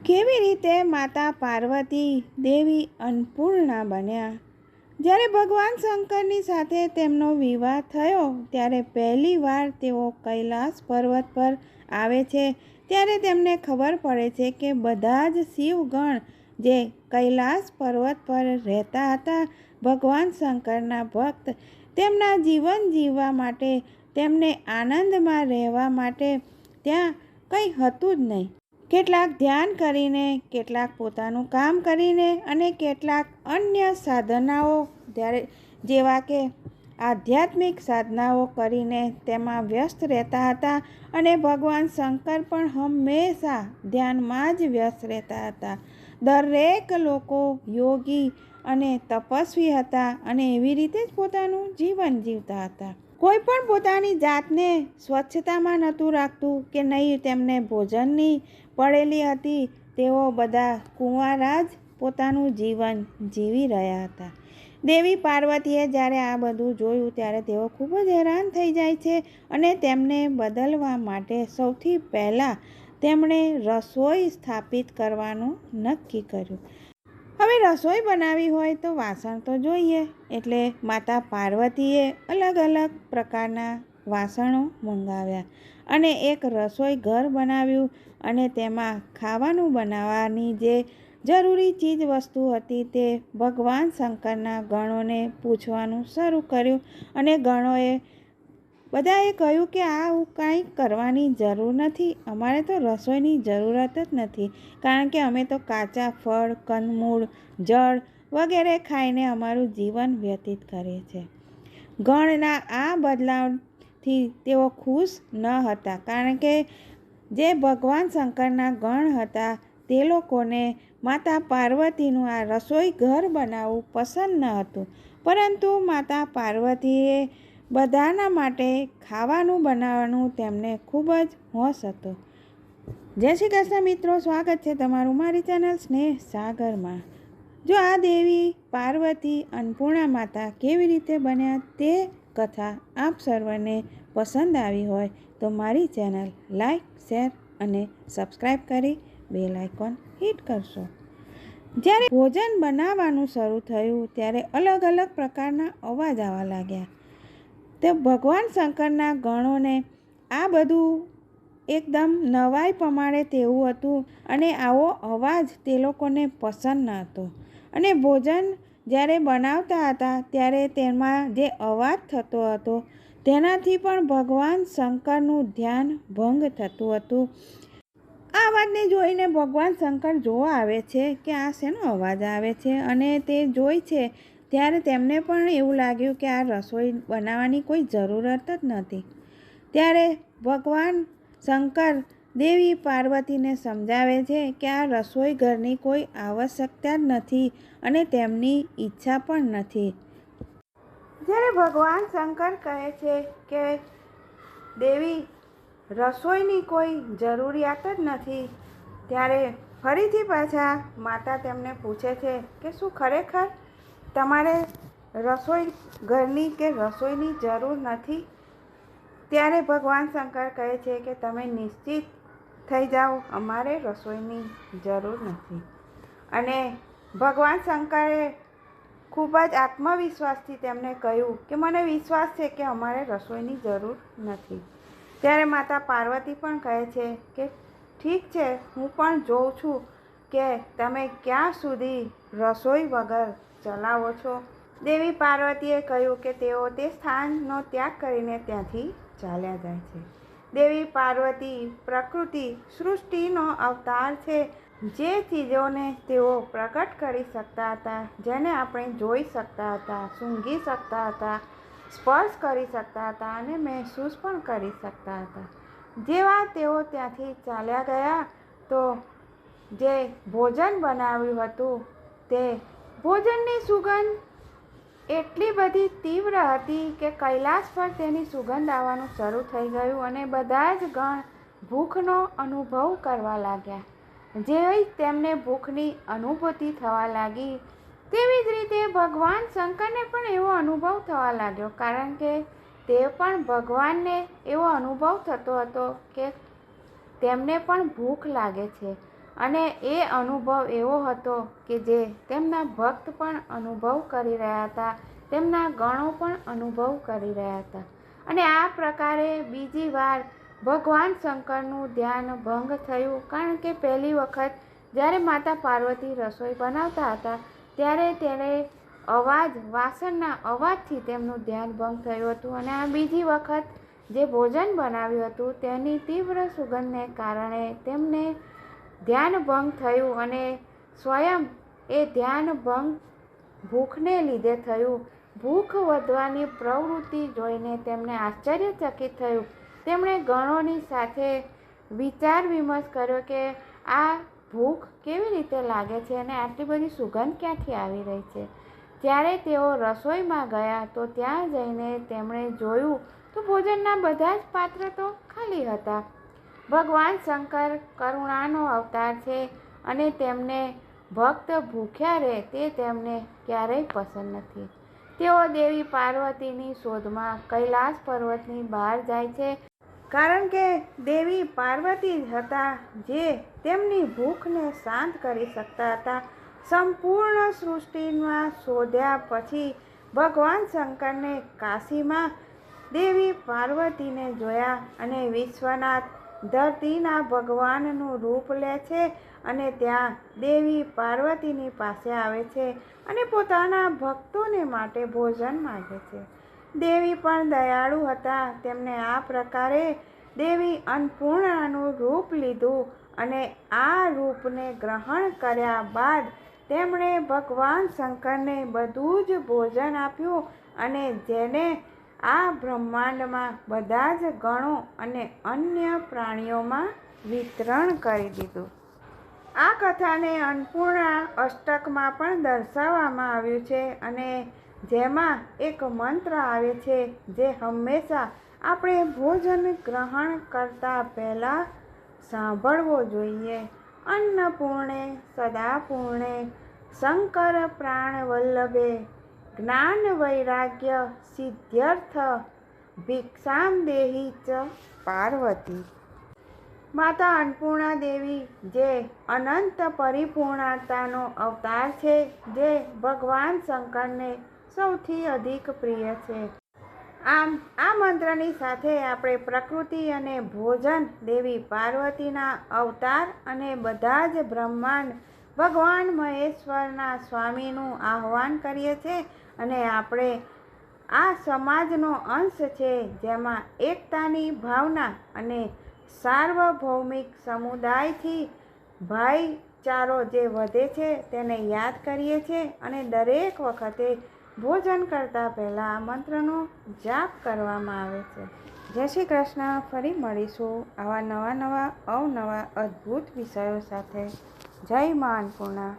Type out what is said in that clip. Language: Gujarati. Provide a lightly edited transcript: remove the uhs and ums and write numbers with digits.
કેવી રીતે માતા પાર્વતી દેવી અન્નપૂર્ણા બન્યા? જ્યારે ભગવાન શંકરની સાથે તેમનો વિવાહ થયો ત્યારે પહેલીવાર તેઓ કૈલાસ પર્વત પર આવે છે ત્યારે તેમને ખબર પડે છે કે બધા જ શિવગણ જે કૈલાસ પર્વત પર રહેતા હતા ભગવાન શંકરના ભક્ત તેમના જીવન જીવવા માટે તેમને આનંદમાં રહેવા માટે ત્યાં કંઈ હતું જ નહીં. કેટલાક ધ્યાન કરીને, કેટલાક પોતાનું કામ કરીને અને કેટલાક અન્ય સાધનાઓ જેવા કે આધ્યાત્મિક સાધનાઓ કરીને તેમાં વ્યસ્ત રહેતા હતા અને ભગવાન શંકર પણ હંમેશા ધ્યાનમાં જ વ્યસ્ત રહેતા હતા. દરેક લોકો યોગી અને તપસ્વી હતા અને એવી રીતે જ પોતાનું જીવન જીવતા હતા. કોઈ પણ પોતાની જાતને સ્વચ્છતામાં નહોતું રાખતું કે નહીં તેમને ભોજનની પડેલી હતી. તેઓ બધા કુંવારા જ પોતાનું જીવન જીવી રહ્યા હતા. દેવી પાર્વતીએ જ્યારે આ બધું જોયું ત્યારે તેઓ ખૂબ જ હેરાન થઈ જાય છે અને તેમને બદલવા માટે સૌથી પહેલાં તેમણે રસોઈ સ્થાપિત કરવાનું નક્કી કર્યું. હવે રસોઈ બનાવી હોય તો વાસણ તો જોઈએ, એટલે માતા પાર્વતીએ અલગ અલગ પ્રકારના વાસણો મંગાવ્યા અને એક રસોઈ ઘર બનાવ્યું અને તેમાં ખાવાનું બનાવવાની જે જરૂરી ચીજ વસ્તુ હતી તે ભગવાન શંકરના ગણોને પૂછવાનું શરૂ કર્યું અને ગણોએ બધાએ કહ્યું કે આવું કાંઈ કરવાની જરૂર નથી. અમારે તો રસોઈની જરૂરત જ નથી, કારણ કે અમે તો કાચા ફળ, કંદમૂળ, જળ વગેરે ખાઈને અમારું જીવન વ્યતીત કરીએ છીએ. ગણના આ બદલાવથી તેઓ ખુશ ન હતા, કારણ કે જે ભગવાન શંકરના ગણ હતા તે લોકોને માતા પાર્વતીનું આ રસોઈ ઘર બનાવવું પસંદ ન હતું. પરંતુ માતા પાર્વતીએ બધાના માટે ખાવાનું બનાવવાનું તેમને ખૂબ જ હોશ હતો. જય શ્રી કૃષ્ણ મિત્રો, સ્વાગત છે તમારું મારી ચેનલ સ્નેહ સાગરમાં. જો આ દેવી પાર્વતી અન્નપૂર્ણા માતા કેવી રીતે બન્યા તે કથા આપ સર્વને પસંદ આવી હોય તો મારી ચેનલ લાઈક, શેર અને સબસ્ક્રાઈબ કરી બેલ આઇકોન હિટ કરશો. જ્યારે ભોજન બનાવવાનું શરૂ થયું ત્યારે અલગ અલગ પ્રકારના અવાજ આવવા લાગ્યા. તે ભગવાન શંકરના ગણોને આ બધું એકદમ નવાઈ પ્રમાણે તેવું હતું અને આવો અવાજ તે લોકોને પસંદ ન હતો. અને ભોજન જ્યારે બનાવતા હતા ત્યારે તેમાં જે અવાજ થતો હતો તેનાથી પણ ભગવાન શંકરનું ધ્યાન ભંગ થતું હતું. આ અવાજને જોઈને ભગવાન શંકર જોવા આવે છે કે આ શેનો અવાજ આવે છે અને તે જોઈ છે ત્યારે તેમને પણ એવું લાગ્યું કે આ રસોઈ બનાવવાની કોઈ જરૂરત જ નથી. ત્યારે ભગવાન શંકર દેવી પાર્વતીને સમજાવે છે કે આ રસોઈ ઘરની કોઈ આવશ્યકતા જ નથી અને તેમની ઈચ્છા પણ નથી. જ્યારે ભગવાન શંકર કહે છે કે દેવી રસોઈની કોઈ જરૂરિયાત જ નથી ત્યારે ફરીથી પાછા માતા તેમને પૂછે છે કે શું ખરેખર તમારે રસોઈ ઘરની કે રસોઈની જરૂર નથી? ત્યારે ભગવાન શંકર કહે છે કે તમે નિશ્ચિત થઈ જાઓ, અમારે રસોઈની જરૂર નથી. અને ભગવાન શંકરે ખૂબ જ આત્મવિશ્વાસથી તેમને કહ્યું કે મને વિશ્વાસ છે કે અમારે રસોઈની જરૂર નથી. ત્યારે માતા પાર્વતી પણ કહે છે કે ઠીક છે, હું પણ જોઉં છું કે તમે ક્યાં સુધી રસોઈ વગર ચલાવો છો. દેવી પાર્વતીએ કહ્યું કે તેઓ તે સ્થાનનો ત્યાગ કરીને ત્યાંથી ચાલ્યા જાય છે. દેવી પાર્વતી પ્રકૃતિ સૃષ્ટિનો અવતાર છે. જે ચીજોને તેઓ પ્રગટ કરી શકતા હતા, જેને આપણે જોઈ શકતા હતા, સૂંઘી શકતા હતા, સ્પર્શ કરી શકતા હતા અને મહેસૂસ પણ કરી શકતા હતા, જેવા તેઓ ત્યાંથી ચાલ્યા ગયા તો જે ભોજન બનાવ્યું હતું તે ભોજનની સુગંધ એટલી બધી તીવ્ર હતી કે કૈલાસ પર તેની સુગંધ આવવાનું શરૂ થઈ ગયું અને બધા જ ગણ ભૂખનો અનુભવ કરવા લાગ્યા. જેવી તેમને ભૂખની અનુભૂતિ થવા લાગી તેવી જ રીતે ભગવાન શંકરને પણ એવો અનુભવ થવા લાગ્યો, કારણ કે તે પણ ભગવાનને એવો અનુભવ થતો હતો કે તેમને પણ ભૂખ લાગે છે. અને એ અનુભવ એવો હતો કે જે તેમના ભક્ત પણ અનુભવ કરી રહ્યા હતા, તેમના ગણો પણ અનુભવ કરી રહ્યા હતા. અને આ પ્રકારે બીજી વાર ભગવાન શંકરનું ધ્યાન ભંગ થયું, કારણ કે પહેલી વખત જ્યારે માતા પાર્વતી રસોઈ બનાવતા હતા ત્યારે તેને વાસણના અવાજથી તેમનું ધ્યાન ભંગ થયું હતું. અને આ બીજી વખત જે ભોજન બનાવ્યું હતું તેની તીવ્ર સુગંધને કારણે તેમને ધ્યાન ભંગ થયું અને સ્વયં એ ધ્યાન ભંગ ભૂખને લીધે થયું. ભૂખ વધવાની પ્રવૃત્તિ જોઈને તેમને આશ્ચર્યચકિત થયું. તેમણે ગણોની સાથે વિચાર વિમર્શ કર્યો કે આ ભૂખ કેવી રીતે લાગે છે અને આટલી બધી સુગંધ ક્યાંથી આવી રહી છે. ત્યારે તેઓ રસોઈમાં ગયા તો ત્યાં જઈને તેમણે જોયું તો ભોજનના બધા જ પાત્ર તો ખાલી હતા. ભગવાન શંકર કરુણાનો અવતાર છે અને તેમને ભક્ત ભૂખ્યા રહે તે તેમને ક્યારેય પસંદ નથી. તેઓ દેવી પાર્વતીની શોધમાં કૈલાસ પર્વતની બહાર જાય છે, કારણ કે દેવી પાર્વતી જ હતા જે તેમની ભૂખને શાંત કરી શકતા હતા. સંપૂર્ણ સૃષ્ટિમાં શોધ્યા પછી ભગવાન શંકરને કાશીમાં દેવી પાર્વતીને જોયા અને વિશ્વનાથ ધરતીના ભગવાનનું રૂપ લે છે અને ત્યાં દેવી પાર્વતીની પાસે આવે છે અને પોતાના ભક્તોને માટે ભોજન માંગે છે. દેવી પણ દયાળુ હતા. તેમણે આ પ્રકારે દેવી અન્નપૂર્ણાનું રૂપ લીધું અને આ રૂપને ગ્રહણ કર્યા બાદ તેમણે ભગવાન શંકરને બધું જ ભોજન આપ્યું અને જેને આ બ્રહ્માંડમાં બધા જ ગણો અને અન્ય પ્રાણીઓમાં વિતરણ કરી દીધું. આ કથાને અન્નપૂર્ણા અષ્ટકમાં પણ દર્શાવવામાં આવ્યું છે અને જેમાં એક મંત્ર આવે છે જે હંમેશા આપણે ભોજન ગ્રહણ કરતા પહેલાં સાંભળવો જોઈએ. અન્નપૂર્ણે સદાપૂર્ણે શંકર પ્રાણ વલ્લભે જ્ઞાન વૈરાગ્ય સિદ્ધ્યર્થ ભિક્ષામ દેહી ચ પાર્વતી. માતા અન્નપૂર્ણા દેવી જે અનંત પરિપૂર્ણતાનો અવતાર છે, જે ભગવાન શંકરને સૌથી અધિક પ્રિય છે. આમ આ મંત્રની સાથે આપણે પ્રકૃતિ અને ભોજન, દેવી પાર્વતીના અવતાર અને બધા જ બ્રહ્માંડ ભગવાન મહેશ્વરના સ્વામીનું આહ્વાન કરીએ છીએ અને આપણે આ સમાજનો અંશ છે જેમાં એકતાની ભાવના અને સાર્વભૌમિક સમુદાયથી ભાઈચારો જે વધે છે તેને યાદ કરીએ છીએ અને દરેક વખતે ભોજન કરતાં પહેલાં આ મંત્રનો જાપ કરવામાં આવે છે. જય શ્રી કૃષ્ણ. ફરી મળીશું આવા નવા અવનવા અદ્ભુત વિષયો સાથે. જય મા અન્નપૂર્ણા.